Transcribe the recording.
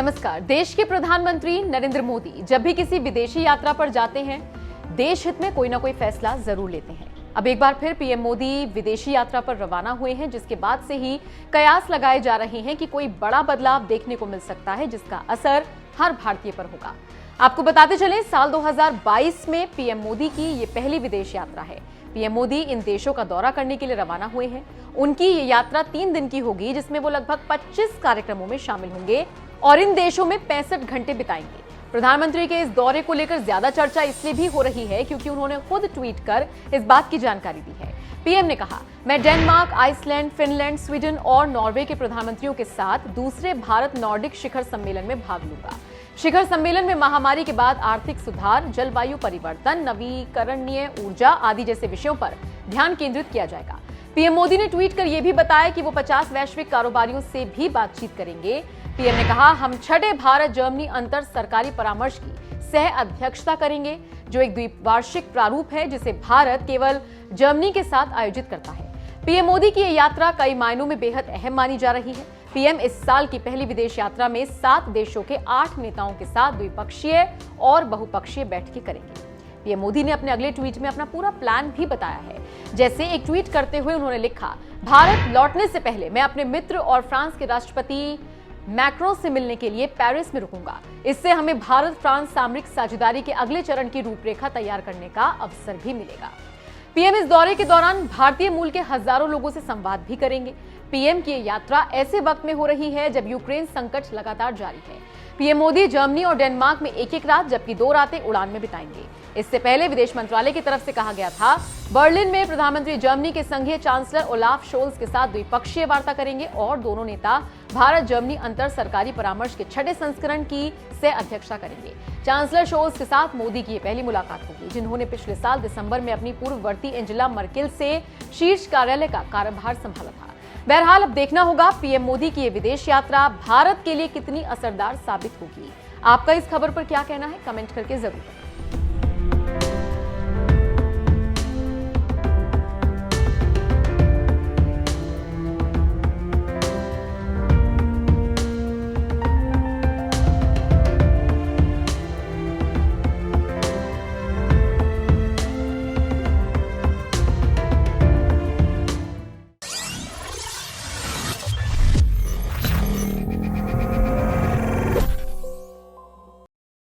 नमस्कार। देश के प्रधानमंत्री नरेंद्र मोदी जब भी किसी विदेशी यात्रा पर जाते हैं, देश हित में कोई ना कोई फैसला जरूर लेते हैं। अब एक बार फिर पीएम मोदी विदेशी यात्रा पर रवाना हुए हैं, जिसके बाद से ही कयास लगाए जा रहे हैं कि कोई बड़ा बदलाव देखने को मिल सकता है, जिसका असर हर भारतीय पर होगा। आपको बताते चलें, साल 2022 में पीएम मोदी की ये पहली विदेश यात्रा है। पीएम मोदी इन देशों का दौरा करने के लिए रवाना हुए हैं। उनकी ये यात्रा 3 दिन की होगी, जिसमें वो लगभग 25 कार्यक्रमों में शामिल होंगे और इन देशों में 65 घंटे बिताएंगे। प्रधानमंत्री के इस दौरे को लेकर ज्यादा चर्चा इसलिए भी हो रही है क्योंकि उन्होंने खुद ट्वीट कर इस बात की जानकारी दी है। पीएम ने कहा, मैं डेनमार्क, आइसलैंड, फिनलैंड, स्वीडन और नॉर्वे के प्रधानमंत्रियों के साथ दूसरे भारत नॉर्डिक शिखर सम्मेलन में भाग लूंगा। शिखर सम्मेलन में महामारी के बाद आर्थिक सुधार, जलवायु परिवर्तन, नवीकरणीय ऊर्जा आदि जैसे विषयों पर ध्यान केंद्रित किया जाएगा। पीएम मोदी ने ट्वीट कर यह भी बताया कि वो 50 वैश्विक कारोबारियों से भी बातचीत करेंगे। पीएम ने कहा, हम छठे भारत जर्मनी अंतर सरकारी परामर्श की सह अध्यक्षता करेंगे, जो एक द्विवार्षिक प्रारूप है जिसे भारत केवल जर्मनी के साथ आयोजित करता है। पीएम मोदी की यह यात्रा कई मायनों में बेहद अहम मानी जा रही है। पीएम इस साल की पहली विदेश यात्रा में 7 देशों के 8 नेताओं के साथ द्विपक्षीय और बहुपक्षीय बैठकें करेंगे। पीएम मोदी ने अपने अगले ट्वीट में अपना पूरा प्लान भी बताया है। जैसे एक ट्वीट करते हुए उन्होंने लिखा, भारत लौटने से पहले मैं अपने मित्र और फ्रांस के राष्ट्रपति मैक्रों से मिलने के लिए पेरिस में रुकूंगा। इससे हमें भारत फ्रांस सामरिक साझेदारी के अगले चरण की रूपरेखा तैयार करने का अवसर भी मिलेगा। पीएम इस दौरे के दौरान भारतीय मूल के हजारों लोगों से संवाद भी करेंगे। पीएम की यात्रा ऐसे वक्त में हो रही है जब यूक्रेन संकट लगातार जारी है। पीएम मोदी जर्मनी और डेनमार्क में एक रात जबकि 2 रातें उड़ान में बिताएंगे। इससे पहले विदेश मंत्रालय की तरफ से कहा गया था, बर्लिन में प्रधानमंत्री जर्मनी के संघीय चांसलर ओलाफ शोल्ज के साथ द्विपक्षीय वार्ता करेंगे और दोनों नेता भारत जर्मनी अंतर सरकारी परामर्श के 6ठे संस्करण की सह अध्यक्षता करेंगे। चांसलर शोल्ज के साथ मोदी की यह पहली मुलाकात होगी, जिन्होंने पिछले साल दिसंबर में अपनी पूर्ववर्ती एंजेला मर्केल से शीर्ष कार्यालय का कार्यभार संभाला था। बहरहाल अब देखना होगा पीएम मोदी की ये विदेश यात्रा भारत के लिए कितनी असरदार साबित होगी। आपका इस खबर पर क्या कहना है, कमेंट करके जरूर बताएं।